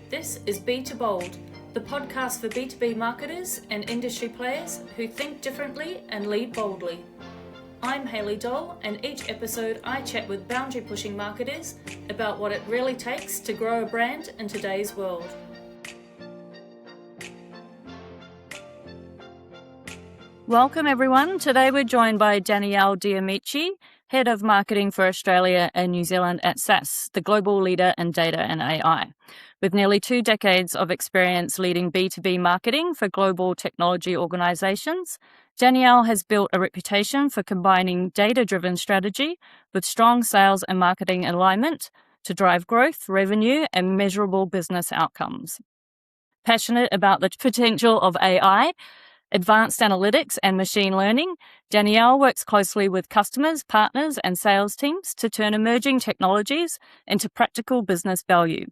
This is B2Bold, the podcast for B2B marketers and industry players who think differently and lead boldly. I'm Hayley Dole, and each episode I chat with boundary-pushing marketers about what it really takes to grow a brand in today's world. Welcome everyone. Today we're joined by Danielle De Amicis, Head of Marketing for Australia and New Zealand at SAS, the global leader in data and AI. With nearly 2 decades of experience leading B2B marketing for global technology organizations, Danielle has built a reputation for combining data-driven strategy with strong sales and marketing alignment to drive growth, revenue, and measurable business outcomes. Passionate about the potential of AI, advanced analytics and machine learning, Danielle works closely with customers, partners, and sales teams to turn emerging technologies into practical business value.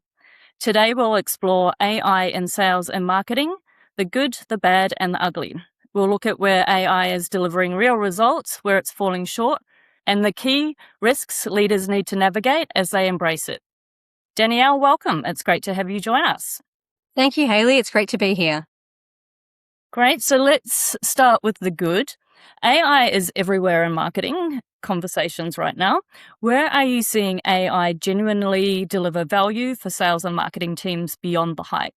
Today, we'll explore AI in sales and marketing, the good, the bad, and the ugly. We'll look at where AI is delivering real results, where it's falling short, and the key risks leaders need to navigate as they embrace it. Danielle, welcome. It's great to have you join us. Thank you, Hayley. It's great to be here. Great. So let's start with the good. AI is everywhere in marketing conversations right now. Where are you seeing AI genuinely deliver value for sales and marketing teams beyond the hype?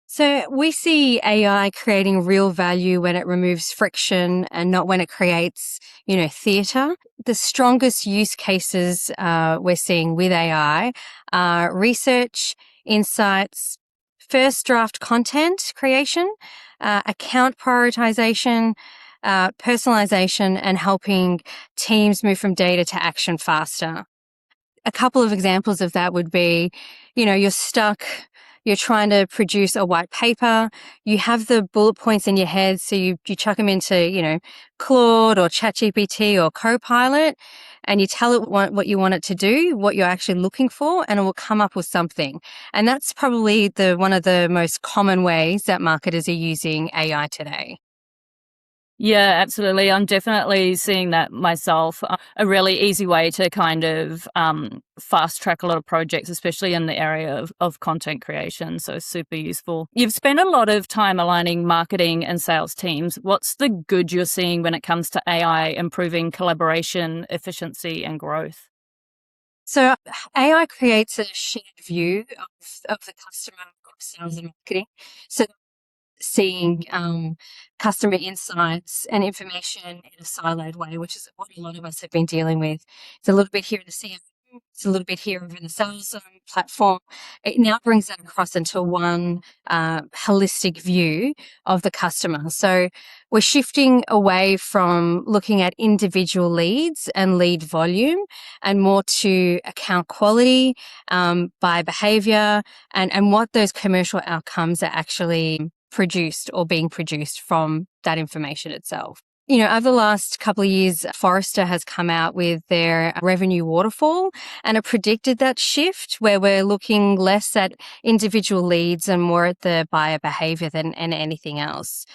So we see AI creating real value when it removes friction and not when it creates, theatre. The strongest use cases we're seeing with AI are research, insights, first draft content creation, account prioritization, personalization, and helping teams move from data to action faster. A couple of examples of that would be, you're stuck, you're trying to produce a white paper, you have the bullet points in your head, so you chuck them into, Claude or ChatGPT or Copilot, and you tell it what you want it to do, what you're actually looking for, and it will come up with something. And that's probably one of the most common ways that marketers are using AI today. Yeah, absolutely. I'm definitely seeing that myself. A really easy way to kind of fast track a lot of projects, especially in the area of content creation. So super useful. You've spent a lot of time aligning marketing and sales teams. What's the good you're seeing when it comes to AI improving collaboration, efficiency, and growth? So AI creates a shared view of the customer of sales and marketing. So seeing customer insights and information in a siloed way, which is what a lot of us have been dealing with. It's a little bit here in the CRM, it's a little bit here over in the sales platform. It now brings that across into one holistic view of the customer. So we're shifting away from looking at individual leads and lead volume and more to account quality, by behavior, and what those commercial outcomes are actually produced or being produced from that information itself. Over the last couple of years, Forrester has come out with their revenue waterfall, and it predicted that shift where we're looking less at individual leads and more at the buyer behavior than anything else.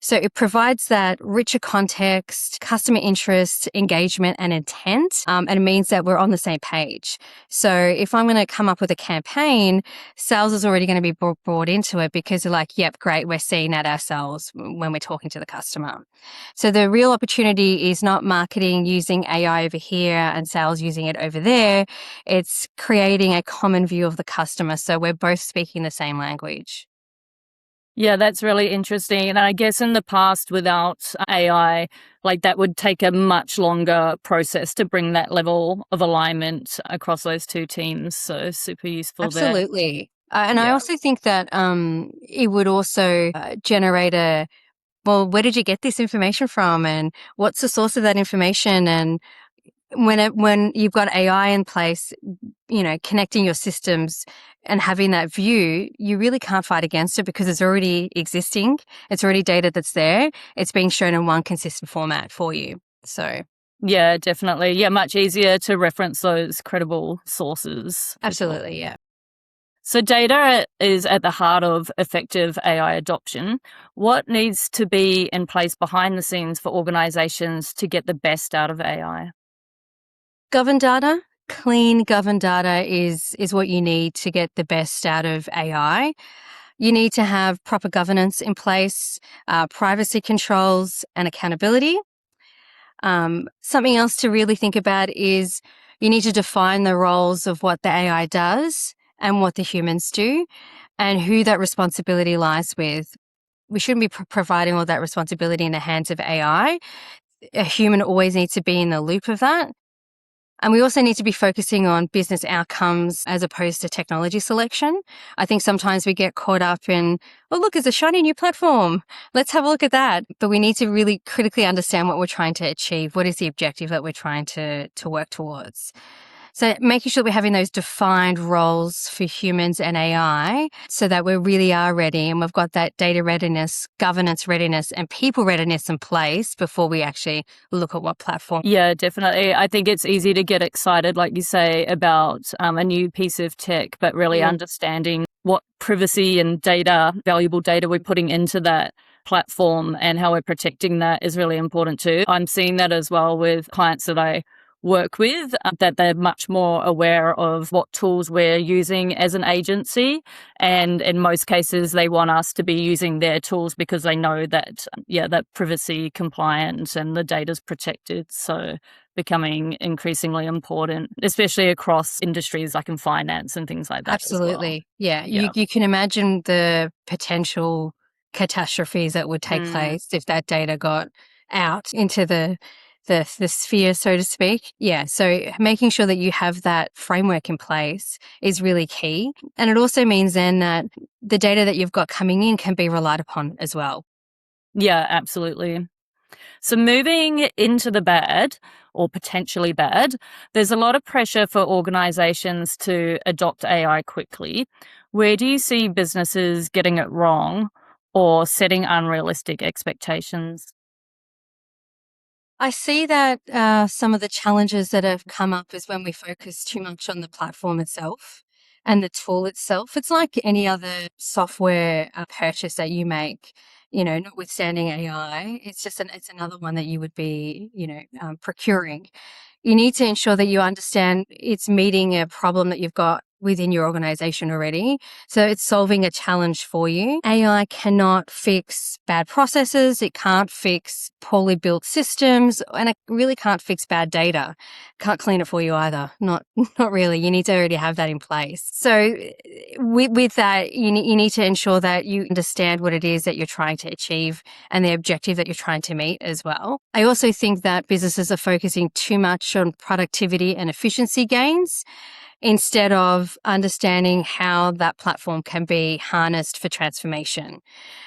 So it provides that richer context, customer interest, engagement, and intent, and it means that we're on the same page. So if I'm going to come up with a campaign, sales is already going to be brought into it because they're like, yep, great, we're seeing that ourselves when we're talking to the customer. So the real opportunity is not marketing using AI over here and sales using it over there. It's creating a common view of the customer, so we're both speaking the same language. Yeah, that's really interesting. And I guess in the past, without AI, that would take a much longer process to bring that level of alignment across those two teams. So super useful there. Absolutely. I also think that it would also generate where did you get this information from, and what's the source of that information? And when you've got AI in place, connecting your systems and having that view, you really can't fight against it because it's already existing. It's already data that's there. It's being shown in one consistent format for you. So yeah, definitely. Yeah, much easier to reference those credible sources. Absolutely, yeah. So data is at the heart of effective AI adoption. What needs to be in place behind the scenes for organizations to get the best out of AI? Governed data Clean, governed data is what you need to get the best out of AI. You need to have proper governance in place, privacy controls, and accountability. Something else to really think about is you need to define the roles of what the AI does and what the humans do and who that responsibility lies with. We shouldn't be providing all that responsibility in the hands of AI. A human always needs to be in the loop of that. And we also need to be focusing on business outcomes as opposed to technology selection. I think sometimes we get caught up in, oh, look, it's a shiny new platform. Let's have a look at that. But we need to really critically understand what we're trying to achieve. What is the objective that we're trying to work towards? So making sure we're having those defined roles for humans and AI so that we really are ready and we've got that data readiness, governance readiness, and people readiness in place before we actually look at what platform. Yeah, definitely. I think it's easy to get excited, like you say, about a new piece of tech, but really understanding what privacy and data, valuable data we're putting into that platform and how we're protecting that is really important too. I'm seeing that as well with clients that I work with, that they're much more aware of what tools we're using as an agency. And in most cases, they want us to be using their tools because they know that, that privacy compliant and the data's protected. So becoming increasingly important, especially across industries like in finance and things like that. Absolutely. As Yeah. well. You can imagine the potential catastrophes that would take place if that data got out into the sphere, so to speak. Yeah. So making sure that you have that framework in place is really key. And it also means then that the data that you've got coming in can be relied upon as well. Yeah, absolutely. So moving into the bad or potentially bad, there's a lot of pressure for organizations to adopt AI quickly. Where do you see businesses getting it wrong or setting unrealistic expectations? I see that some of the challenges that have come up is when we focus too much on the platform itself and the tool itself. It's like any other software purchase that you make, notwithstanding AI. It's another one that you would be, procuring. You need to ensure that you understand it's meeting a problem that you've got within your organization already. So it's solving a challenge for you. AI cannot fix bad processes. It can't fix poorly built systems, and it really can't fix bad data. Can't clean it for you either. Not really. You need to already have that in place. So with that, you need to ensure that you understand what it is that you're trying to achieve and the objective that you're trying to meet as well. I also think that businesses are focusing too much on productivity and efficiency gains instead of understanding how that platform can be harnessed for transformation.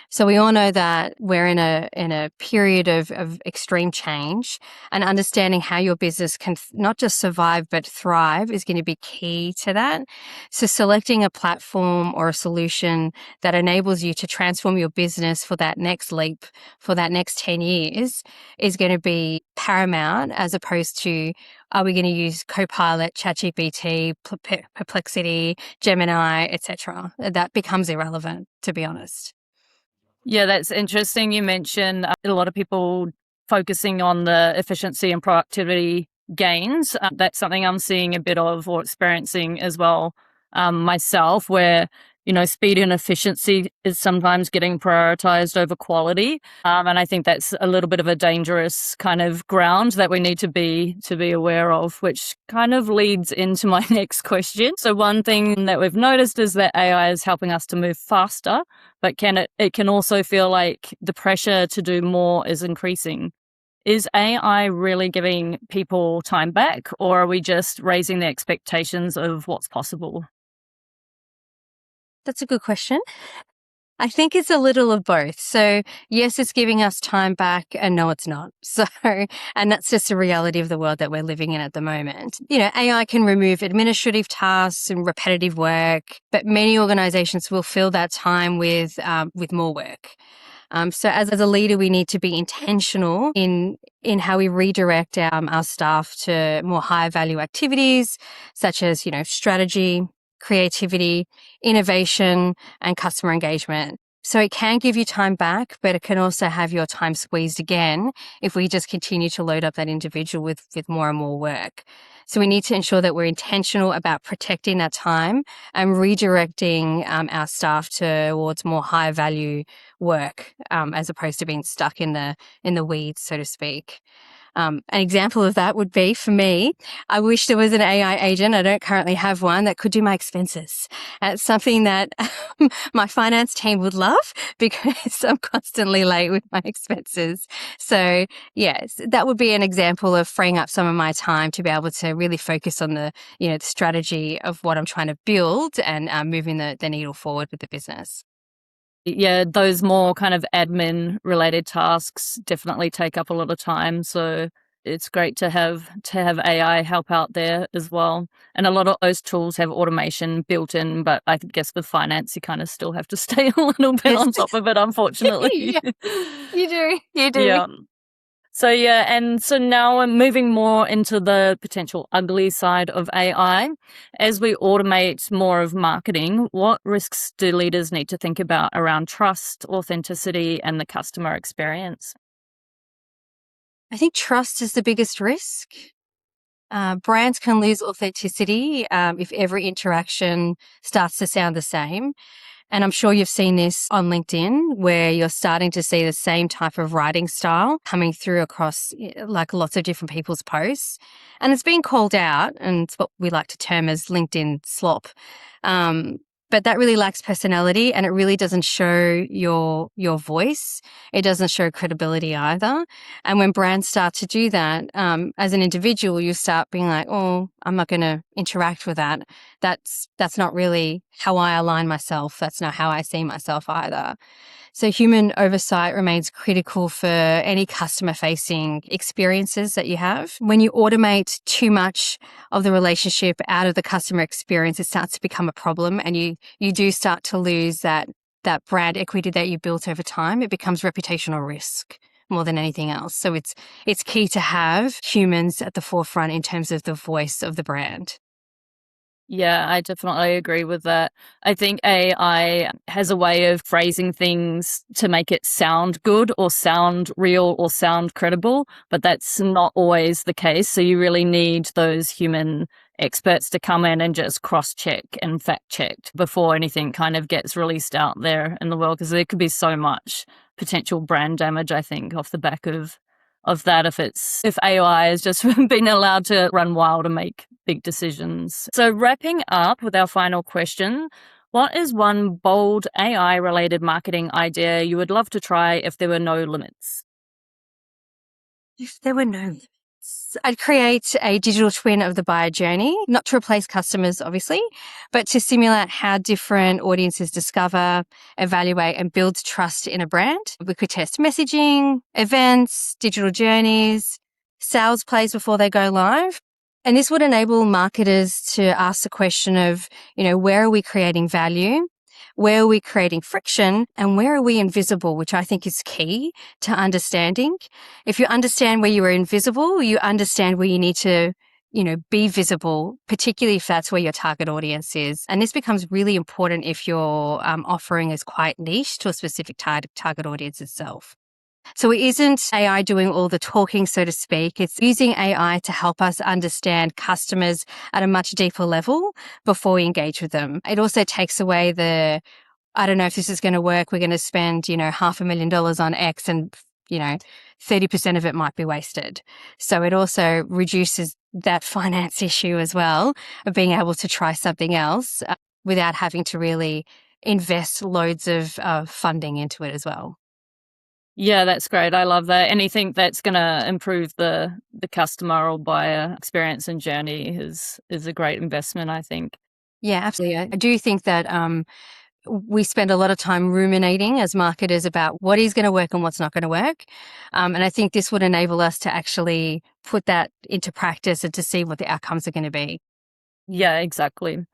So we all know that we're in a period of extreme change, and understanding how your business can not just survive but thrive is going to be key to that. So selecting a platform or a solution that enables you to transform your business for that next leap, for that next 10 years is going to be paramount, as opposed to, are we going to use Copilot, ChatGPT, Perplexity, Gemini, etc.? That becomes irrelevant, to be honest. Yeah, that's interesting. You mentioned a lot of people focusing on the efficiency and productivity gains. That's something I'm seeing a bit of or experiencing as well myself, where speed and efficiency is sometimes getting prioritized over quality, and I think that's a little bit of a dangerous kind of ground that we need to be aware of, which kind of leads into my next question. So one thing that we've noticed is that AI is helping us to move faster, but it can also feel like the pressure to do more is increasing. Is AI really giving people time back, or are we just raising the expectations of what's possible? That's a good question. I think it's a little of both. So yes, it's giving us time back, and no, it's not. So, and that's just the reality of the world that we're living in at the moment. AI can remove administrative tasks and repetitive work, but many organizations will fill that time with more work. So as a leader, we need to be intentional in how we redirect our staff to more high value activities, such as, strategy, creativity, innovation, and customer engagement. So it can give you time back, but it can also have your time squeezed again if we just continue to load up that individual with more and more work. So we need to ensure that we're intentional about protecting that time and redirecting our staff towards more high value work, as opposed to being stuck in the weeds, so to speak. An example of that would be, for me, I wish there was an AI agent. I don't currently have one that could do my expenses. It's something that my finance team would love because I'm constantly late with my expenses. So yes, that would be an example of freeing up some of my time to be able to really focus on the strategy of what I'm trying to build and moving the needle forward with the business. Yeah, those more kind of admin related tasks definitely take up a lot of time. So it's great to have AI help out there as well. And a lot of those tools have automation built in, but I guess with finance you kind of still have to stay a little bit Yes. on top of it, unfortunately. Yeah, you do. You do. Yeah. So yeah, and so now I'm moving more into the potential ugly side of AI. As we automate more of marketing, what risks do leaders need to think about around trust, authenticity, and the customer experience? I think trust is the biggest risk. Brands can lose authenticity if every interaction starts to sound the same. And I'm sure you've seen this on LinkedIn where you're starting to see the same type of writing style coming through across like lots of different people's posts. And it's being called out, and it's what we like to term as LinkedIn slop. Um, but that really lacks personality and it really doesn't show your voice. It doesn't show credibility either. And when brands start to do that, as an individual, you start being like, oh, I'm not going to interact with that. That's not really how I align myself. That's not how I see myself either. So human oversight remains critical for any customer facing experiences that you have. When you automate too much of the relationship out of the customer experience, it starts to become a problem and you do start to lose that brand equity that you built over time. It becomes reputational risk more than anything else. So it's key to have humans at the forefront in terms of the voice of the brand. Yeah, I definitely agree with that. I think AI has a way of phrasing things to make it sound good or sound real or sound credible, but that's not always the case. So you really need those human experts to come in and just cross check and fact check before anything kind of gets released out there in the world, because there could be so much potential brand damage, I think, off the back of that if AI has just been allowed to run wild and make big decisions. So wrapping up with our final question, what is one bold AI related marketing idea you would love to try if there were no limits? If there were no limits, I'd create a digital twin of the buyer journey, not to replace customers, obviously, but to simulate how different audiences discover, evaluate, and build trust in a brand. We could test messaging, events, digital journeys, sales plays before they go live. And this would enable marketers to ask the question of, where are we creating value? Where are we creating friction? And where are we invisible, which I think is key to understanding. If you understand where you are invisible, you understand where you need to, be visible, particularly if that's where your target audience is. And this becomes really important if your offering is quite niche to a specific target audience itself. So it isn't AI doing all the talking, so to speak. It's using AI to help us understand customers at a much deeper level before we engage with them. It also takes away I don't know if this is going to work. We're going to spend, $500,000 on X and, 30% of it might be wasted. So it also reduces that finance issue as well of being able to try something else without having to really invest loads of funding into it as well. Yeah, that's great. I love that. Anything that's going to improve the customer or buyer experience and journey is a great investment, I think. Yeah, absolutely. I do think that we spend a lot of time ruminating as marketers about what is going to work and what's not going to work. And I think this would enable us to actually put that into practice and to see what the outcomes are going to be. Yeah, exactly.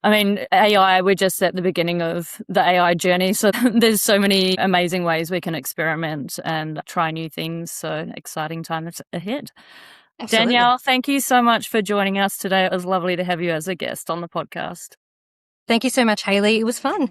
I mean, AI, we're just at the beginning of the AI journey. So there's so many amazing ways we can experiment and try new things. So exciting times ahead. Absolutely. Danielle, thank you so much for joining us today. It was lovely to have you as a guest on the podcast. Thank you so much, Hayley. It was fun.